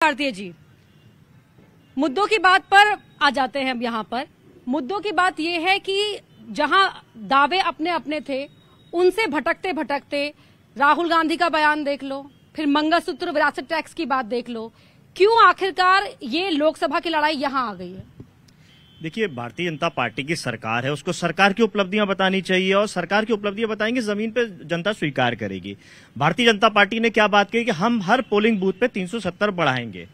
भारती जी, मुद्दों की बात पर आ जाते हैं। अब यहाँ पर मुद्दों की बात यह है कि जहां दावे अपने अपने थे, उनसे भटकते भटकते राहुल गांधी का बयान देख लो, फिर मंगलसूत्र विरासत टैक्स की बात देख लो, क्यों आखिरकार ये लोकसभा की लड़ाई यहां आ गई है? देखिए, भारतीय जनता पार्टी की सरकार है, उसको सरकार की उपलब्धियां बतानी चाहिए, और सरकार की उपलब्धियां बताएंगे जमीन पे जनता स्वीकार करेगी। भारतीय जनता पार्टी ने क्या बात कही कि हम हर पोलिंग बूथ पे 370 बढ़ाएंगे।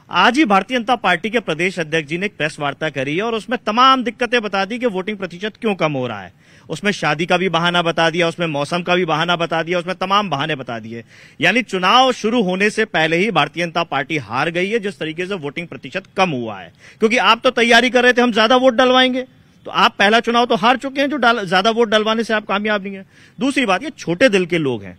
आज ही भारतीय जनता पार्टी के प्रदेश अध्यक्ष जी ने एक प्रेस वार्ता करी है और उसमें तमाम दिक्कतें बता दी कि वोटिंग प्रतिशत क्यों कम हो रहा है। उसमें शादी का भी बहाना बता दिया, उसमें मौसम का भी बहाना बता दिया, उसमें तमाम बहाने बता दिए। यानी चुनाव शुरू होने से पहले ही भारतीय जनता पार्टी हार गई है, जिस तरीके से वोटिंग प्रतिशत कम हुआ है। क्योंकि आप तो तैयारी कर रहे थे हम ज्यादा वोट डलवाएंगे, तो आप पहला चुनाव तो हार चुके हैं, जो ज्यादा वोट डलवाने से आप कामयाब नहीं है। दूसरी बात, ये छोटे दिल के लोग हैं,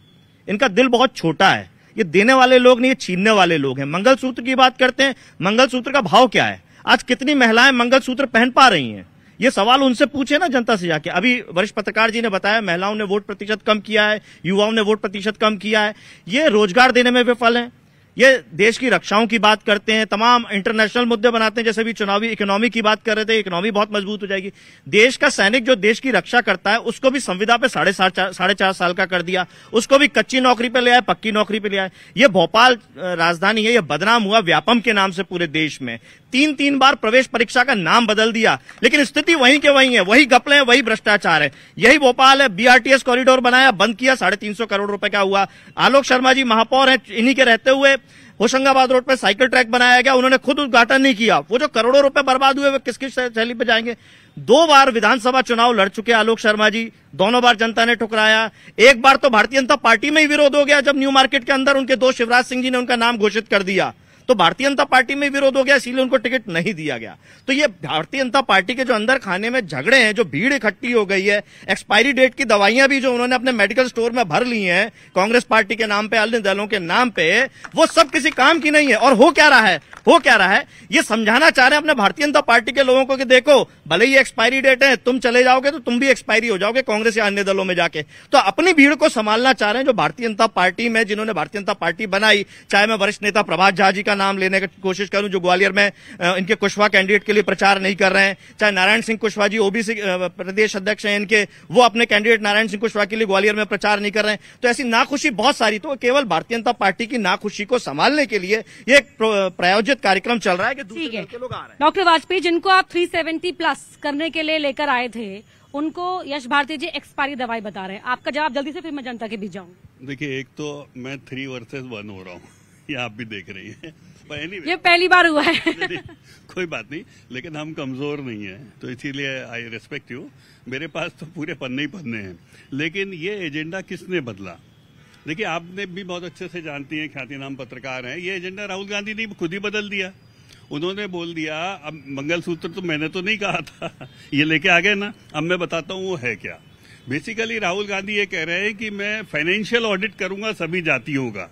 इनका दिल बहुत छोटा है। ये देने वाले लोग नहीं, ये छीनने वाले लोग हैं। मंगलसूत्र की बात करते हैं, मंगलसूत्र का भाव क्या है? आज कितनी महिलाएं मंगलसूत्र पहन पा रही हैं? ये सवाल उनसे पूछे ना जनता से जाके। अभी वरिष्ठ पत्रकार जी ने बताया महिलाओं ने वोट प्रतिशत कम किया है, युवाओं ने वोट प्रतिशत कम किया है। ये रोजगार देने में विफल हैं, ये देश की रक्षाओं की बात करते हैं, तमाम इंटरनेशनल मुद्दे बनाते हैं। जैसे भी चुनावी इकोनॉमी की बात कर रहे थे, इकोनॉमी बहुत मजबूत हो जाएगी। देश का सैनिक जो देश की रक्षा करता है, उसको भी संविदा पे 4.5 साल का कर दिया, उसको भी कच्ची नौकरी पे ले आए, पक्की नौकरी पे ले आए। ये भोपाल राजधानी है, ये बदनाम हुआ व्यापम के नाम से पूरे देश में। 3 बार प्रवेश परीक्षा का नाम बदल दिया, लेकिन स्थिति वहीं के वहीं है, वही घपले हैं, वही भ्रष्टाचार है। यही भोपाल है, BRTS कॉरिडोर बनाया, बंद किया, 350 करोड़ रुपए का हुआ। आलोक शर्मा जी महापौर हैं, इन्हीं के रहते हुए होशंगाबाद रोड पर साइकिल ट्रैक बनाया गया, उन्होंने खुद उद्घाटन नहीं किया। वो जो करोड़ों रुपए बर्बाद हुए, वे किसकी शैली पे जाएंगे? 2 बार विधानसभा चुनाव लड़ चुके आलोक शर्मा जी, दोनों बार जनता ने ठुकराया। एक बार तो भारतीय जनता पार्टी में ही विरोध हो गया, जब न्यू मार्केट के अंदर उनके दोस्त शिवराज सिंह जी ने उनका नाम घोषित कर दिया, तो भारतीय जनता पार्टी में विरोध हो गया, इसीलिए उनको टिकट नहीं दिया गया। तो ये भारतीय जनता पार्टी के जो अंदर खाने में झगड़े हैं, जो भीड़ इकट्ठी हो गई है, एक्सपायरी डेट की दवाइयां भी जो उन्होंने अपने मेडिकल स्टोर में भर ली हैं कांग्रेस पार्टी के नाम पे, अन्य दलों के नाम पे, वो सब किसी काम की नहीं है। और हो क्या रहा है, ये समझाना चाह रहे हैं अपने भारतीय जनता पार्टी के लोगों को कि देखो, भले ही एक्सपायरी डेट है, तुम चले जाओगे तो तुम भी एक्सपायरी हो जाओगे कांग्रेस या अन्य दलों में जाके। तो अपनी भीड़ को संभालना चाह रहे हैं जो भारतीय जनता पार्टी में, जिन्होंने भारतीय जनता पार्टी बनाई। चाहे मैं वरिष्ठ नेता प्रभात झा जी का नाम लेने की कोशिश करूं, जो ग्वालियर में इनके कुशवाहा कैंडिडेट के लिए प्रचार नहीं कर रहे हैं, चाहे नारायण सिंह कुशवाहा जी ओबीसी प्रदेश अध्यक्ष हैं इनके, वो अपने कैंडिडेट नारायण सिंह कुशवाहा के लिए ग्वालियर में प्रचार नहीं कर रहे हैं। तो ऐसी नाखुशी बहुत सारी, तो केवल भारतीय जनता पार्टी की नाखुशी को संभालने के लिए ये एक प्रायोजित कार्यक्रम चल रहा है कि दूसरे दल के लोग आ रहे हैं। डॉक्टर वाजपेयी, जिनको आप 370+ करने के लिए लेकर आए थे, उनको यश भारती जी एक्सपायरी दवाई बता रहे हैं। आपका जवाब जल्दी से, फिर मैं जनता के बीच जाऊंगी। देखिए, एक तो मैं 3 वर्सेस 1 हो रहा हूँ, ये आप भी देख रही हैं। Anyway, ये पहली बार हुआ है। कोई बात नहीं, लेकिन हम कमजोर नहीं है, तो इसीलिए आई रेस्पेक्ट यू। मेरे पास तो पूरे पन्ने ही पन्ने हैं, लेकिन ये एजेंडा किसने बदला? देखिए, आपने भी बहुत अच्छे से जानती हैं, ख्यातिनाम पत्रकार हैं, ये एजेंडा राहुल गांधी ने खुद ही बदल दिया। उन्होंने बोल दिया, अब मंगलसूत्र तो मैंने तो नहीं कहा था, ये लेके आ गए ना, अब मैं बताता हूँ वो है क्या। बेसिकली राहुल गांधी ये कह रहे हैं कि मैं फाइनेंशियल ऑडिट करूंगा सभी जातियों का।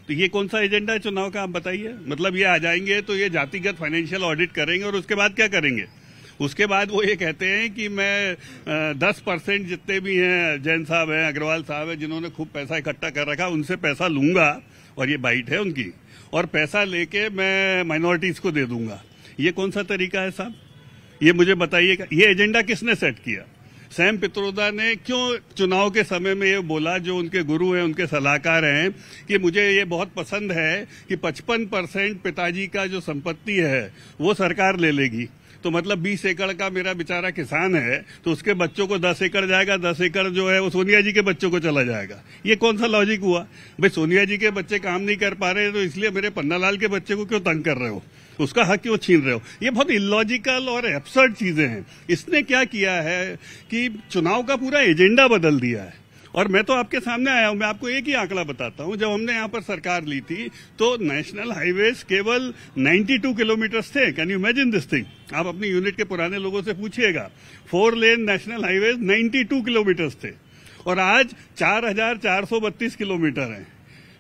तो ये कौन सा एजेंडा है चुनाव का, आप बताइए? मतलब ये आ जाएंगे तो ये जातिगत फाइनेंशियल ऑडिट करेंगे और उसके बाद क्या करेंगे? उसके बाद वो ये कहते हैं कि मैं 10% जितने भी हैं, जैन साहब हैं, अग्रवाल साहब हैं, जिन्होंने खूब पैसा इकट्ठा कर रखा, उनसे पैसा लूंगा, और ये बाइट है उनकी, और पैसा लेके मैं माइनॉरिटीज को दे दूंगा। ये कौन सा तरीका है साहब? ये मुझे बताइएगा, ये एजेंडा किसने सेट किया? सैम पित्रोदा ने क्यों चुनाव के समय में ये बोला, जो उनके गुरु हैं, उनके सलाहकार हैं, कि मुझे ये बहुत पसंद है कि 55% पिताजी का जो संपत्ति है वो सरकार ले लेगी। तो मतलब 20 एकड़ का मेरा बेचारा किसान है, तो उसके बच्चों को 10 एकड़ जाएगा, 10 एकड़ जो है वो सोनिया जी के बच्चों को चला जाएगा। ये कौन सा लॉजिक हुआ भाई? सोनिया जी के बच्चे काम नहीं कर पा रहे, तो इसलिए मेरे पन्नालाल के बच्चे को क्यों तंग कर रहे हो, उसका हक क्यों छीन रहे हो? ये बहुत इलॉजिकल और एब्सर्ड चीजें हैं। इसने क्या किया है कि चुनाव का पूरा एजेंडा बदल दिया है। और मैं तो आपके सामने आया हूं, मैं आपको एक ही आंकड़ा बताता हूं। जब हमने यहां पर सरकार ली थी तो नेशनल हाईवेज केवल 92 किलोमीटर्स थे। Can you imagine this thing? आप अपनी यूनिट के पुराने लोगों से पूछिएगा, 4 लेन नेशनल हाईवेज 92 किलोमीटर्स थे, और आज 4432 किलोमीटर है।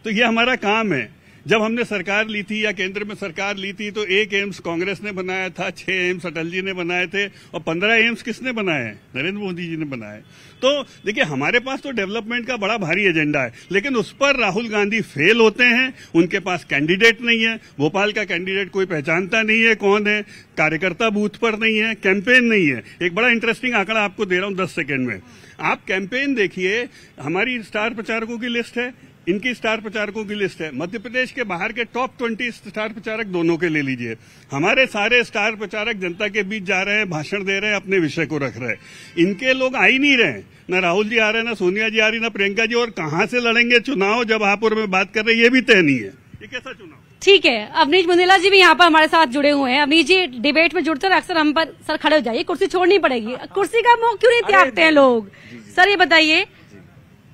तो ये हमारा काम है। जब हमने सरकार ली थी या केंद्र में सरकार ली थी तो 1 एम्स कांग्रेस ने बनाया था, 6 एम्स अटल जी ने बनाए थे और 15 एम्स किसने बनाए हैं? नरेंद्र मोदी जी ने बनाए। तो देखिए हमारे पास तो डेवलपमेंट का बड़ा भारी एजेंडा है, लेकिन उस पर राहुल गांधी फेल होते हैं। उनके पास कैंडिडेट नहीं है, भोपाल का कैंडिडेट कोई पहचानता नहीं है कौन है, कार्यकर्ता बूथ पर नहीं है, कैंपेन नहीं है। एक बड़ा इंटरेस्टिंग आंकड़ा आपको दे रहा हूं 10 सेकेंड में। आप कैंपेन देखिए, हमारी स्टार प्रचारकों की लिस्ट है, इनकी स्टार प्रचारकों की लिस्ट है। मध्य प्रदेश के बाहर के टॉप 20 स्टार प्रचारक दोनों के ले लीजिए। हमारे सारे स्टार प्रचारक जनता के बीच जा रहे हैं, भाषण दे रहे हैं, अपने विषय को रख रहे हैं। इनके लोग आ ही नहीं रहे, ना राहुल जी आ रहे हैं, ना सोनिया जी आ रही, ना प्रियंका जी। और कहां से लड़ेंगे चुनाव जब महापुर में बात कर रहे हैं, ये भी तय नहीं है। ये कैसा चुनाव? ठीक है, अवनीश बुंदेला जी भी यहाँ पर हमारे साथ जुड़े हुए हैं। अवनीश जी डिबेट में जुड़ते हैं अक्सर हम पर, सर खड़े हो जाइए, कुर्सी छोड़नी पड़ेगी। कुर्सी का मुंह क्यों नहीं त्यागते हैं लोग? सर ये बताइए,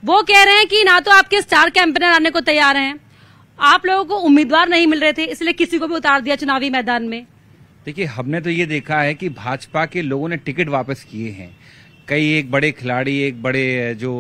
वो कह रहे हैं कि ना तो आपके स्टार कैंपेनर आने को तैयार हैं, आप लोगों को उम्मीदवार नहीं मिल रहे थे इसलिए किसी को भी उतार दिया चुनावी मैदान में। देखिए हमने तो ये देखा है कि भाजपा के लोगों ने टिकट वापस किए हैं। कई एक बड़े खिलाड़ी, एक बड़े जो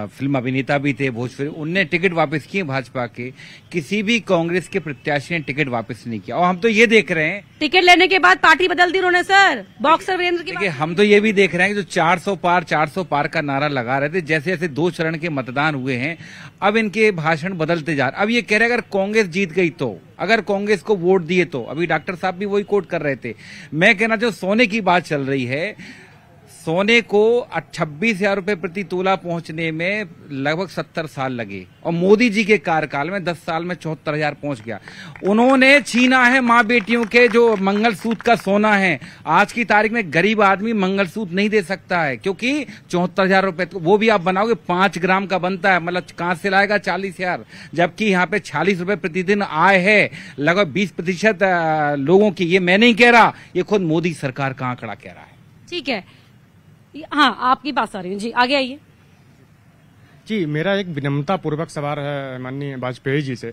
फिल्म अभिनेता भी थे भोजपुरी, उनने टिकट वापस किए भाजपा के। किसी भी कांग्रेस के प्रत्याशी ने टिकट वापस नहीं किया। और हम तो ये देख रहे हैं, टिकट लेने के बाद पार्टी बदल दी उन्होंने सर, बॉक्सर वीरेंद्र की। देखिए हम तो ये भी देख रहे हैं कि जो 400 पार का नारा लगा रहे थे, जैसे जैसे 2 चरण के मतदान हुए हैं अब इनके भाषण बदलते जा रहे। अब ये कह रहे हैं अगर कांग्रेस जीत गई तो, अगर कांग्रेस को वोट दिए तो, अभी डॉक्टर साहब भी वही कोट कर रहे थे। मैं कहना चाहूँ सोने की बात चल रही है, सोने को 26,000 रुपए प्रति तोला पहुंचने में लगभग 70 साल लगे और मोदी जी के कार्यकाल में 10 साल में 74,000 पहुंच गया। उन्होंने छीना है माँ बेटियों के जो मंगलसूत्र का सोना है। आज की तारीख में गरीब आदमी मंगलसूत्र नहीं दे सकता है, क्योंकि 74,000 रुपए वो भी आप बनाओगे 5 ग्राम का बनता है, मतलब कहां से लाएगा 40,000, जबकि यहाँ पे 46 रुपए प्रतिदिन आय है लगभग 20% लोगों की। ये मैं नहीं कह रहा, ये खुद मोदी सरकार का आंकड़ा कह रहा है। ठीक है, हाँ आपकी बात आ रही है जी, आगे आइए। जी, मेरा एक विनम्रता पूर्वक सवाल है माननीय वाजपेयी जी से।